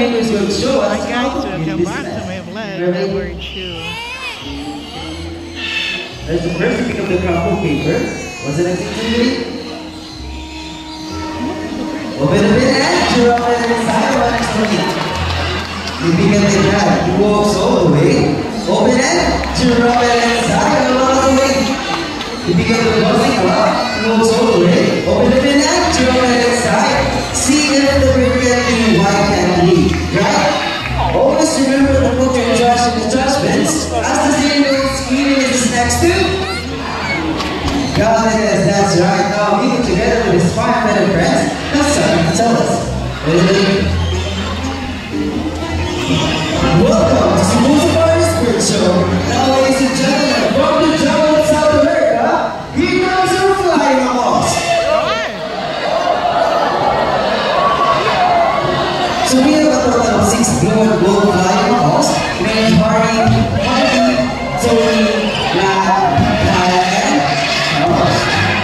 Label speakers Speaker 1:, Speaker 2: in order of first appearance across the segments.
Speaker 1: name is going to show us
Speaker 2: Hi guys, welcome back to my vlog, number 2.
Speaker 1: There's the first pick of the crumpled paper. What's the next thing to do? Open the bin and draw it inside of next to me. You pick up the grab, you walk all the way. Open it, draw it inside of all the way. You pick up the buzzing up, you walk all the way. Open the bin and draw it inside. See if the bird can do why can't we, right? Always remember to put your trash in the trash bins. As the saying goes, cleaning is next to. God, yes, that's right. Now we get together with his 5 better friends. That's something to tell us. Welcome to Cebu's Party Spirit Show. Now, ladies and gentlemen, from the jungle of South America, here comes your flying mouse. So we have a total of 6 blue and gold flying mouse. Named Hardy, Tony, Kaya, and Charles.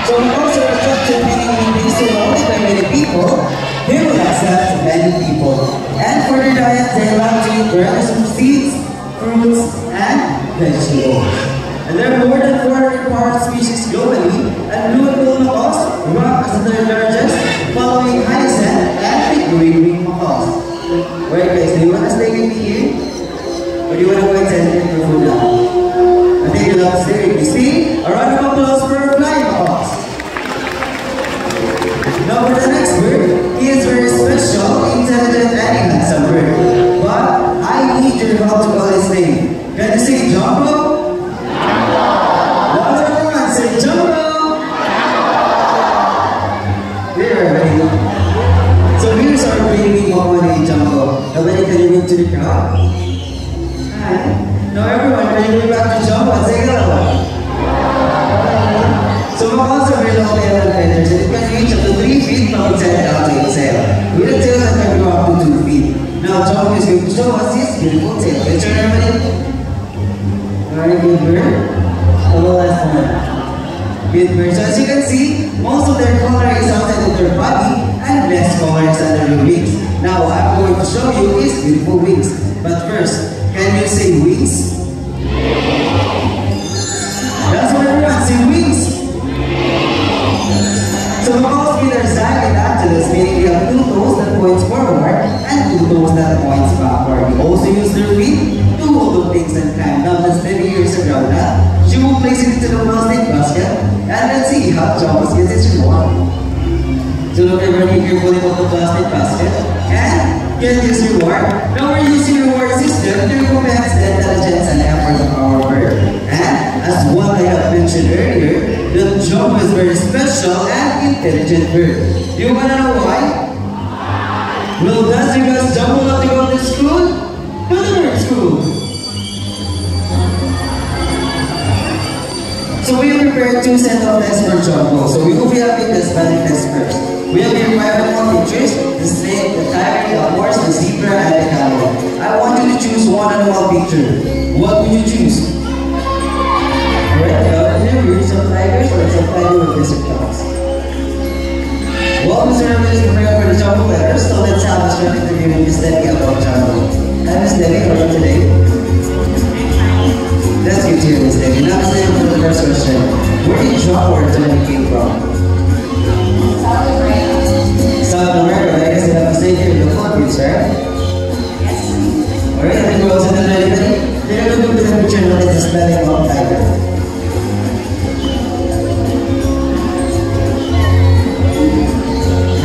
Speaker 1: So we also reflected being so only by many people, they will accept many people. And for their diet, they love to eat varieties of seeds, fruits, and vegetables. And there are more than 400 parrot species globally, and blue and gold macaws rank as the largest, following hyacinth and big green macaws. Alright guys, do you want to stay with me here? Or do you want to go and get your food now? I think you love to stay with me. See? A round of applause for our flying macaws. Now for the next bird, he is very special, intelligent, and handsome bird. But I need your help to call his name. Can you say Jumbo? Jumbo! Louder everyone, say Jumbo! There, ready? So here's our baby mama named Jumbo. Nobody can you wave to the crowd? Hi. Now everyone, can you wave back to Jumbo and say hello? So macaws are very long tail feathers and it can reach up to 3 feet from its head down to its tail. With a tail that can grow up to 2 feet. Now Jumbo is going to show us his beautiful tail. Picture everybody. Very good bird. The last one. Good bird. So as you can see, most of their color is outside of their body and less color is under their wings. Now I'm going to show you his beautiful wings. But first, can you say wings? That's what everyone say, wings. So macaws with their zygid dactylus, meaning they have 2 toes that points forward and 2 toes that points backward. They also use their feet to hold the things and climb. Now let's steady here's a ground nut. She will place it into the plastic basket and let's see how Jumbo gets its reward. So look everybody here pulling out the plastic basket and get this reward. Now we're using reward system to recompense the intelligence and effort of our bird. And as what I have mentioned earlier, the Jumbo is very special and intelligent bird. Do you wanna know why? Well, that's because Jumbo love to go to school? To the bird school. So we have prepared 2 sets of tests for Jumbo. So we will be having the spelling test first. We have here 5 animal pictures: the snake, the tiger, the horse, the zebra, and the camel. I want you to choose one animal picture. What would you choose? Alright, here some tigers or some tiger with lizard dogs. Well, Mr. Ramirez is prepared for the Jumbo letters, so let's have a short interview with Miss Debbie about Jumbo. Hi Miss Debbie, how are you today? That's good to hear, Miss Debbie. Now let's for the first question. Where did Jumbo originally came from? South America, I guess you have to stay here in the Philippines, right? Yes. Alright, I think we're also done everybody. Then we'll go to the picture and let's spelling of tiger.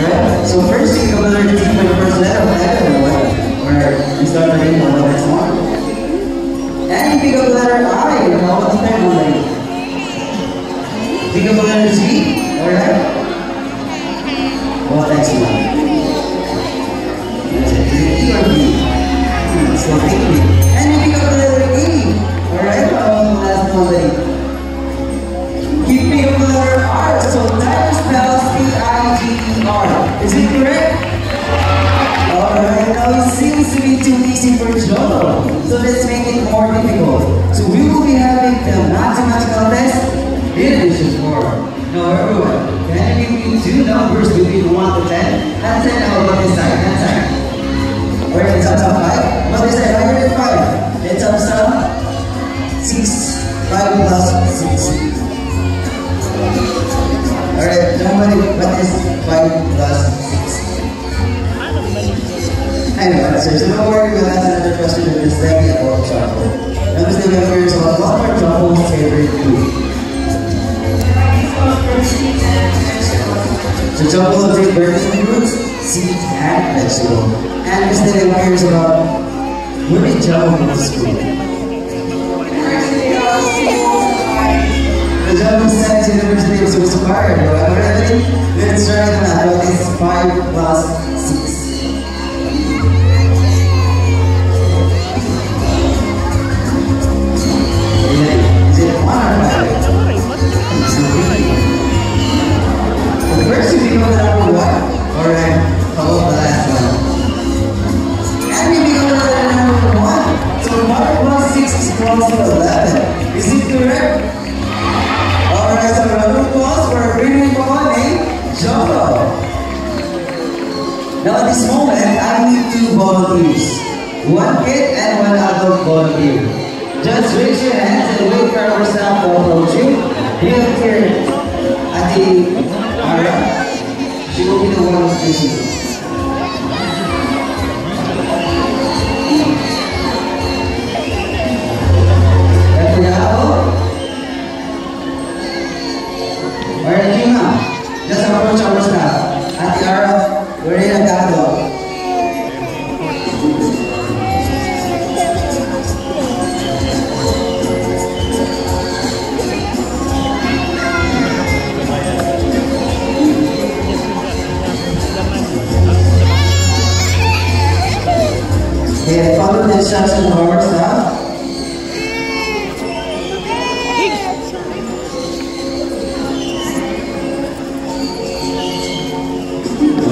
Speaker 1: Alright, so first you can learn to for the first letter of tiger or what? Or you start writing on the next one. And you pick up the letter I, or how about the third one? Pick up the letter Z, alright? What next one? That's it. E or B? So B. And you pick up the letter E. Alright, last one buddy. You pick up the letter R. So tiger spells T-I-G-E-R. Is it correct? Alright, now it seems to be too easy for Jumbo. So let's make it more difficult. So we will be having the mathematical test in addition 4. Now everyone, can you give me 2 numbers between 1 to 10? And 10 how about this side? That side. Alright, in terms of 5. But they say higher than 5. In terms of 6. 5 plus 6. Alright, nobody, what is 5 plus 6? I know, answer. So don't worry, we'll answer another question that is likely about chocolate. Now, Mr. Members, what are Choco's favorite food? So Choco will take birthday fruits, seeds, and vegetables. And Mr. Members, about what did Choco go to school? The Choco Science University of Superior. Already, let's try the math. What is 5 plus 6? Is it 1 or 5? First, you become the number 1. Alright, how about the last one? And we become the number 1. So 1 plus 6 is equals to 11. Is it correct? Alright, so round of applause for a really fun name, Choco. Now at this moment, I need 2 volunteers. 1 kid and 1 adult volunteer. Just raise your hands and wait for our staff to approach you. Here, at the Ara, she will be the one who's choosing. At the Apple. Alright, Kima, just approach our staff. At the Ara, we're in a battle. Okay, follow the instructions of our staff.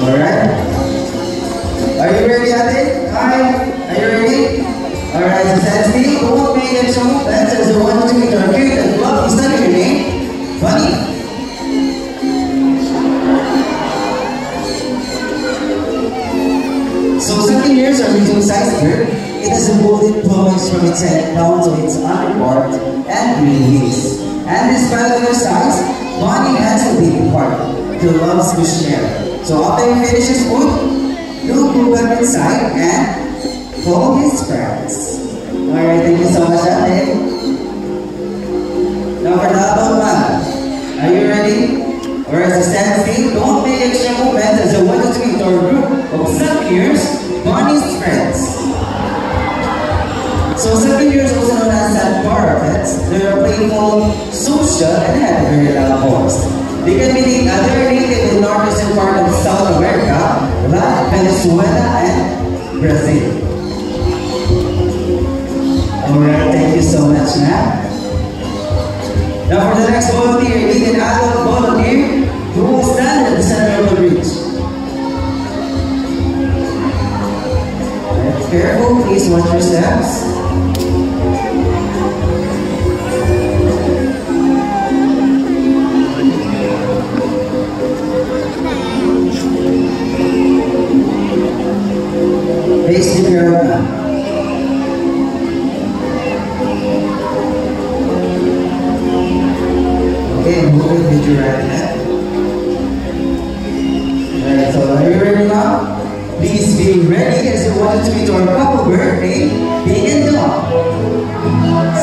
Speaker 1: Alright. Are you ready, Ate? Hi. Are you ready? Alright, so Sandy, don't make it so that says the one to meet our kid and love is not your name. Bunny. So 7 years are medium-sized bird. It has evolved plumes from its head down to its underpart and green leaves. And despite of their size, Bonnie has a big heart. He loves to share. So after he finishes food, he'll go back inside and follow his friends. Alright, thank you so much, Ate. Now for the adult man. Are you ready? Alright, so stand still. Don't make extra movements as I want you to meet our group of 7 years, Bonnie's friends. So 7 years also known as Sandparroquets. They are playful, social, and have very loud voice. They can be they're native in the northeastern part of South America, like Venezuela and Brazil. Alright, thank you so much, ma'am. Now for the next volunteer, we need an adult volunteer who will stand at the center of the bridge. Careful, please watch your steps. Face the girl. Okay, moving with your right hand. Alright, so are you ready now? Please be ready as you want to meet our couple birthday, Big and Dog.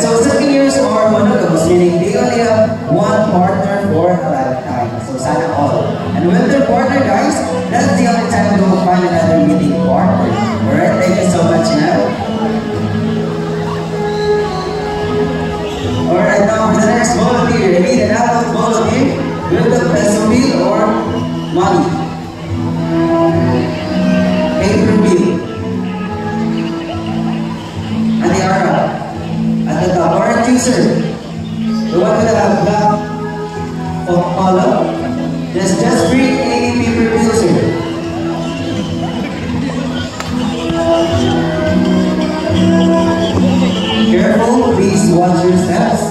Speaker 1: So 7 years are monogamous, meaning they only have one partner for a lifetime. So sana all. And when their partner dies, that's the only time they will find another meeting partner. Alright, thank you so much now. Alright, now for the next volunteer, I need an adult volunteer with the peso bill or money. Paper bill. And the Ara. At the top. Alright, you sir. The one with the black color. Just bring a paper bill, sir. Careful, please watch your steps.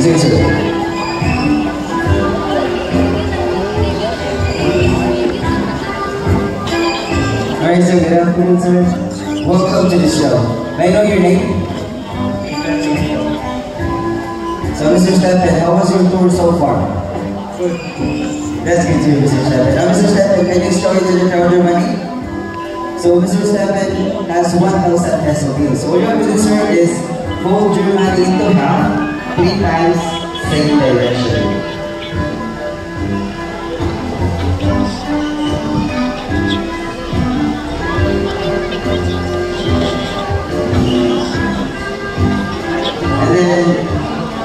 Speaker 1: Easy, sir. Alright, sir, good afternoon, sir. Welcome to the show. May I know your name? So, Mr. Stephen, how was your tour so far? That's good to hear, Mr. Stephen. Now, Mr. Stephen, can you show it to the crowd your money? So, Mr. Stephen has 1,000 peso bill. So, all you have to do, sir, is fold your money into half, 3 times, same direction. And then,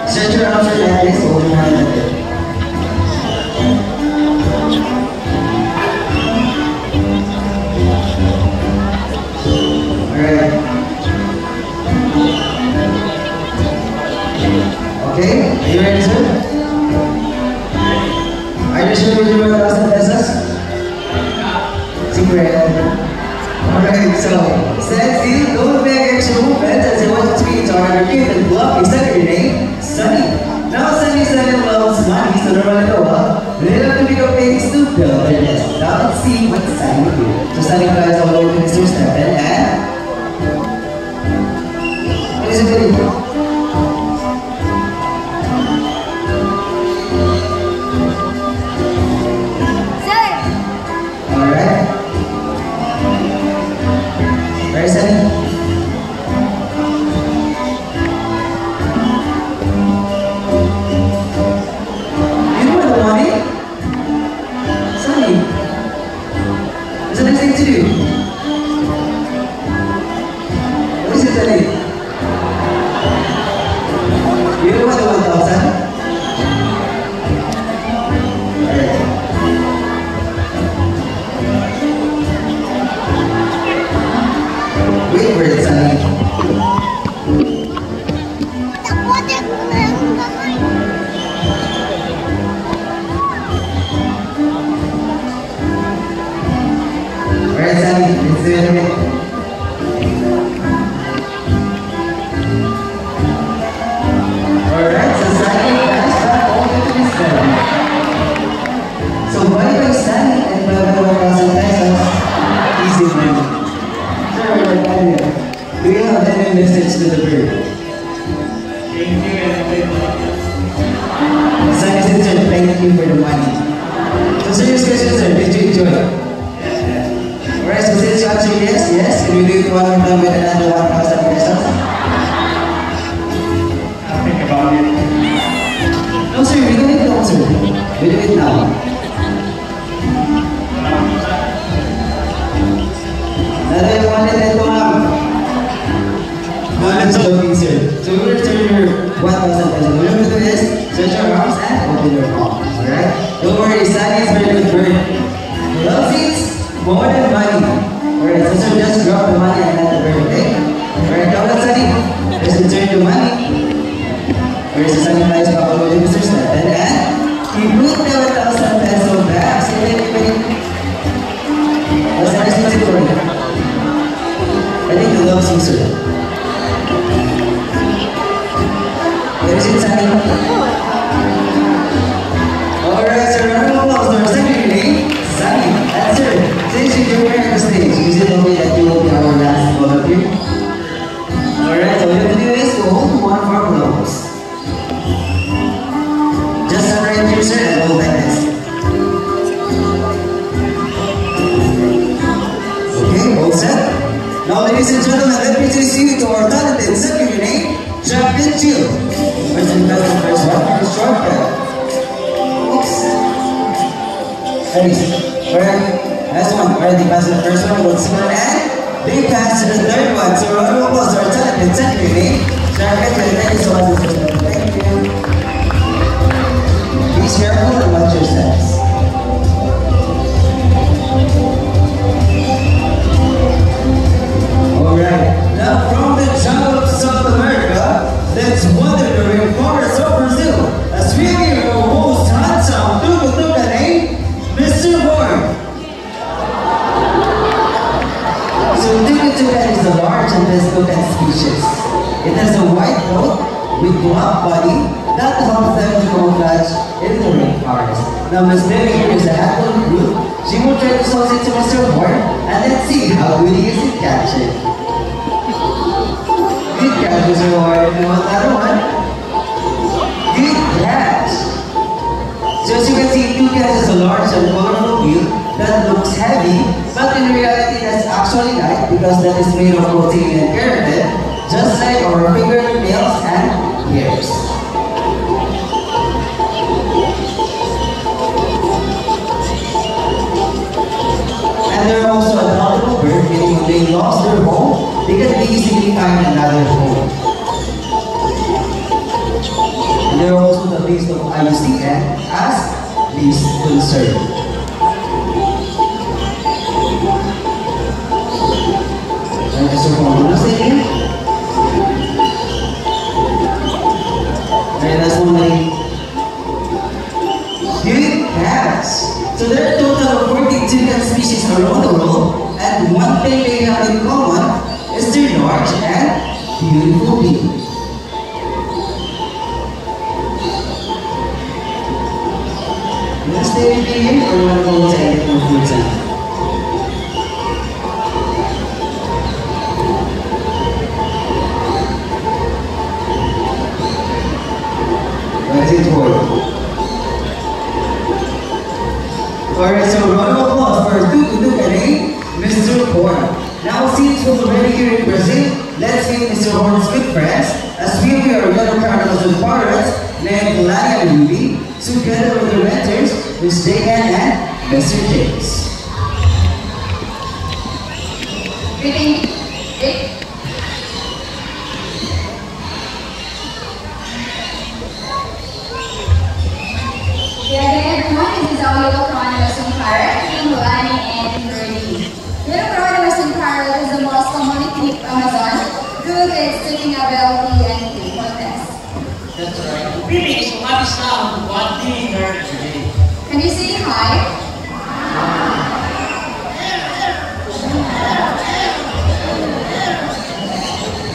Speaker 1: stretch your arms your legs, hold your hand like this. Alright. Okay, are you ready, sir? Are you sure with your 1,000 pesos? Super ready. Alright, so, stand still, don't make extra movements as you watch the screen to our kid and block. Is that your name? Sunny. Now Sunny loves money, so normally go up. They have to pick up things to build their nest. Now let's see what Sunny will do. So Sunny flies all over to Mr. Stephen and... What is it doing? Alright. Where is Sunny? You know the money? Sunny. There's a nice thing to do. What is it, Sunny? You know what the 1,000? Alright. Wait for it, Sunny. Alright, Sunny, let's do it again. Alright, so Sunny, that's back all the way to this level. So why by Sunny and by 1,000 pesos? Easy money. Sure, we're done here. Do you have any message to the bird?
Speaker 3: Thank you and
Speaker 1: Sunny said, sir, thank you for the money. So serious question, sir, did you enjoy it? Alright, so since you answered yes, can we do it one more time with another 1,000 pesos?
Speaker 3: I'll think about it.
Speaker 1: No, sir, we don't need to answer. We do it now. Nada yung wallet na ito, ma'am. No, let's go, sir. So we will return your 1,000 pesos. What we're going to do is stretch your arms and open your palms. Alright? Don't worry, Sunny is very good bird. He loves it more than money. Alright, so sir, just drop the money and let the bird, okay? Alright, now let's Sunny. Let's return the money. Alright, so Sunny flies back all the way to Mr. Stephen and he put the 1,000 peso back. So what's the next thing to do? I think he loves you, sir. Where is it, Sunny? Alright, sir, round of applause for our second name, Sunny. That's her. Since you came here on the stage, is it okay that you will be our last volunteer? Alright, so what you have to do is to hold one of our blows. Just separate your sir and hold like this. Okay, all set? Now, ladies and gentlemen, let me introduce you to our talented second name, Champion Chill. First and best, first one, first shortcut. Oops. Ready? Alright, last one. Already passed the first one, let's go and big pass to the third one. So, round of applause to our talented second name, Champion Chill. Thank you so much, Mr. Stephen. Thank you. Be careful and watch your steps. Alright, now from the jungle of South America, let's wander the rainforest of Brazil as we hear our most handsome Tuga name, Mr. Horn. So Tuga is a large and best species. It has a white coat, with black body that helps them to camouflage in the rainforest. Now Miss Baby here is a handful group. She will try to toss it to Mr. Horn and let's see how good he is in catching. Good catch, Mr. Horn. And what's that one? Good catch. So as you can see, two catches a large and colorful wheel that looks heavy, but in reality that's actually light because that is made of protein and keratin, just like our fingernails and hairs. And they're also adaptable bird, meaning when they lost their home, they can easily find another home. And they're also the least of IUCN as least concern. So bonus ini. Okay, that's one lady. Good cats. So there are a total of 42 cat species around the world, and one thing they have in common is their large and beautiful beak. Let's stay here or you want to go inside and get more food time? Alright, so round of applause for Tuk and Mr. Horn. Now since we're already here in Brazil, let's meet Mr. Horn's good friends as we are yellow cardinals with pirates named Lani and Ruby, together with the renters, Ms. Jagan and Mr. James.
Speaker 4: Greeting, Jake. Good everyone, this is our Yellow Cardinals and Parrot, named Lani and Ruby. Yellow Cardinals and Parrot is the most commonly picked Amazon due to its taking ability and playfulness.
Speaker 5: That's right. Really, so what is now what being heard today?
Speaker 4: Can you say hi?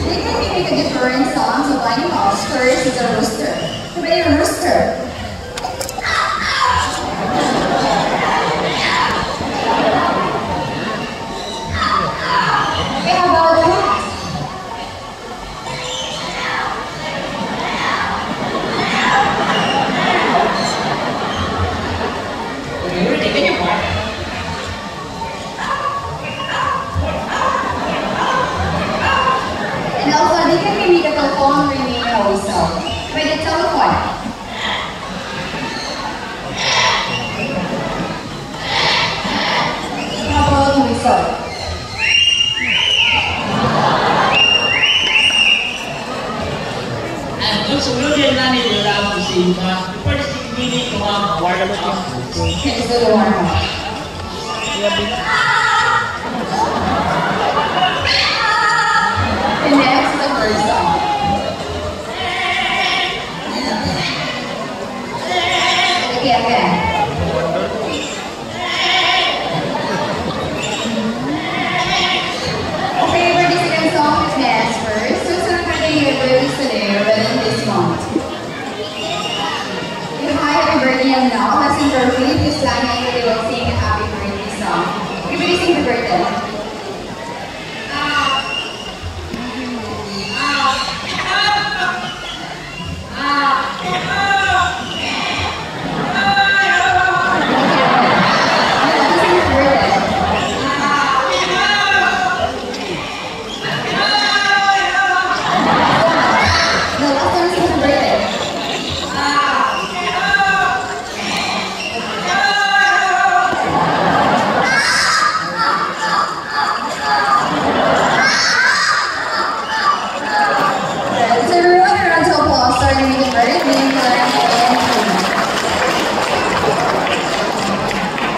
Speaker 4: They can make a different sounds of animals. First is a rooster. Play a rooster. Okay, how about a cat?
Speaker 5: Okay, we're taking your part.
Speaker 4: And also, they can mimic a telephone ringing also. By the telephone. How about a whistle?
Speaker 5: And also, Rudy and Lani will allow to see the first meeting to have a warm up.
Speaker 4: Can you do the warm-up? And next, the bird song. Again. Okay, for the second song, let's dance first. So, celebrating your birthday today, within this month. If hi, happy birthday and now, let's sing for Ruby, because Lani and Ruby will sing a happy birthday song. Everybody sing the birthday.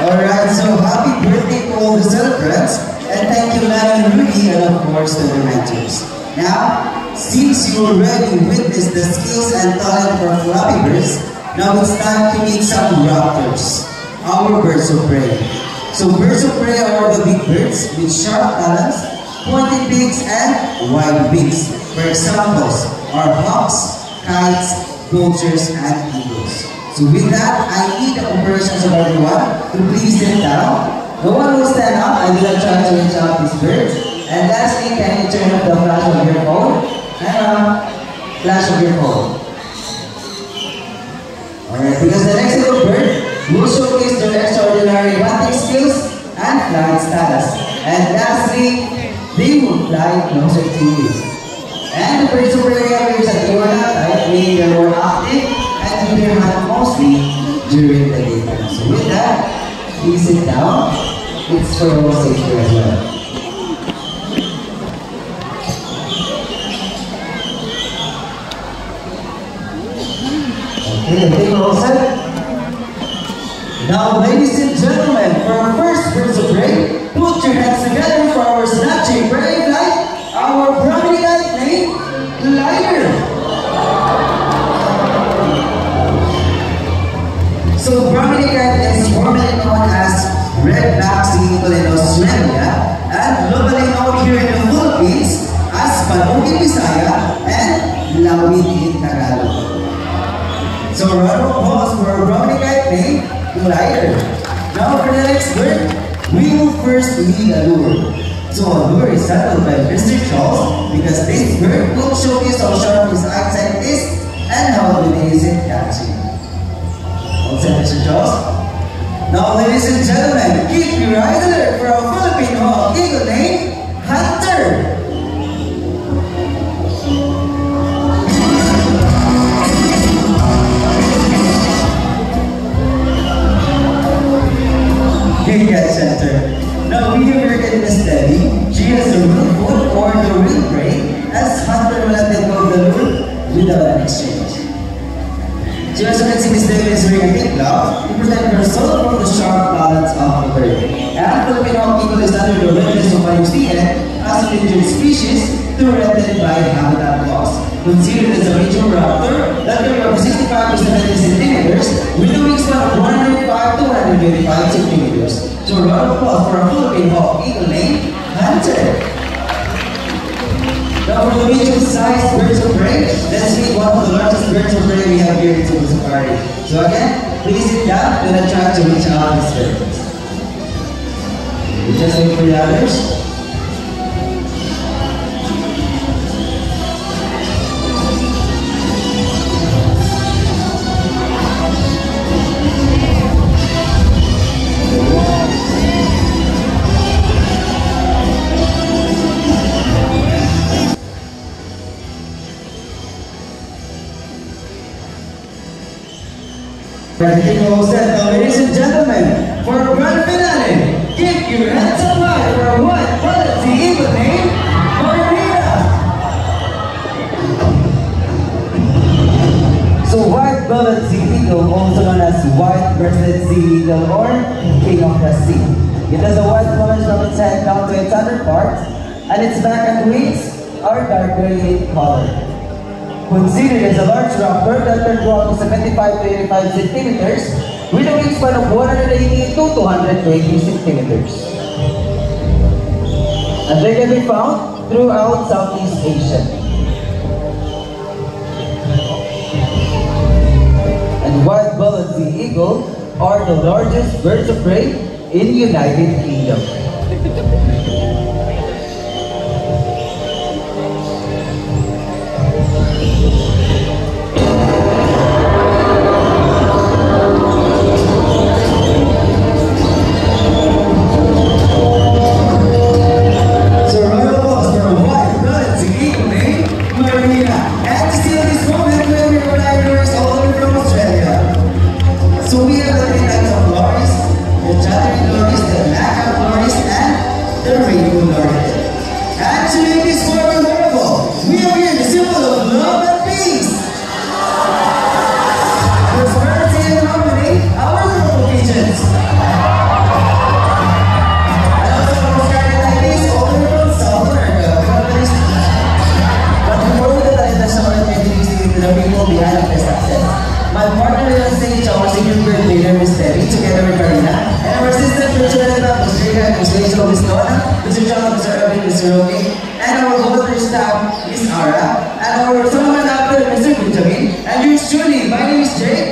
Speaker 1: Alright, so happy birthday to all the celebrants, and thank you Lani and Rudy, and of course to the mentors. Now, since you already witnessed the skills and talent for Flappy Birds, now it's time to meet some raptors, our birds of prey. So birds of prey are the big birds with sharp talons, pointed beaks, and wide beaks. For examples are hawks, kites, vultures, and eagles. So with that, I need the cooperations of everyone to please sit down. No one will stand up. I will try to reach out these birds. And lastly, can you turn up the flash of your phone? Flash of your phone. Alright, because the next little bird will showcase their extraordinary hunting skills and flying status. And lastly, they will fly closer to you. And the birds of prey appears that they were not tight, meaning they were active and do their hunt mostly during the daytime. So with that, please sit down. It's for your safety as well. Okay, I think we're all set. Now, ladies and gentlemen, for our first birds of prey, put your hands together for our snatching prey flight, our Brahmini kite named Glider. So, Brahmini kite is formerly known as red-back sea eagle in Australia and globally known here in the Philippines as Palong in Bisaya and Lawit in Tagalog. So, round of applause for our Brahmini kite named Glider. Now for the next bird, we will first lead a lure. So a lure is settled by Mr. Charles because this bird will showcase how sharp his eyesight is and how good he is in catching. All set, Mr. Charles? Now ladies and gentlemen, keep your eyes alert for our Philippine hawk eagle named Hunter. Good catch, Center. Now we have worked Miss Debbie. She has the real foot or the real brain, as Hunter will let them go the lure without an exchange. So as you can see, Miss Debbie is wearing a pink glove to protect her soul from the sharp balance of the bird. And Filipino eagle is under the red list of IUCN as an endangered species threatened by habitat loss. Considered as a major raptor that can be 65 to 70 centimeters with a wingspan of 105 to 125 centimeters. So a round of applause for a Philippine hawk eagle named Hunter. Now for the medium-sized birds of prey, let's meet one of the largest birds of prey we have here in Cebu Safari. So again, please sit down and I'll try to reach out this bird. We just wait for the others. Now, ladies and gentlemen, for our grand finale, give your hands up high for a white-bellied sea eagle named Marina. So, white-bellied sea eagle, also known as white-breasted sea eagle or king of the sea. It has a white plumage from its head down to its underparts, and its back and wings are dark gray in color. Considered as a large raptor that can grow up to 75 to 85 centimeters with a wingspan of 180 to 220 centimeters. And they can be found throughout Southeast Asia. And white-bellied sea eagle are the largest birds of prey in United Kingdom. And our volunteer staff, Miss Ara, and our summer actor, Mr. Benjamin, Jake.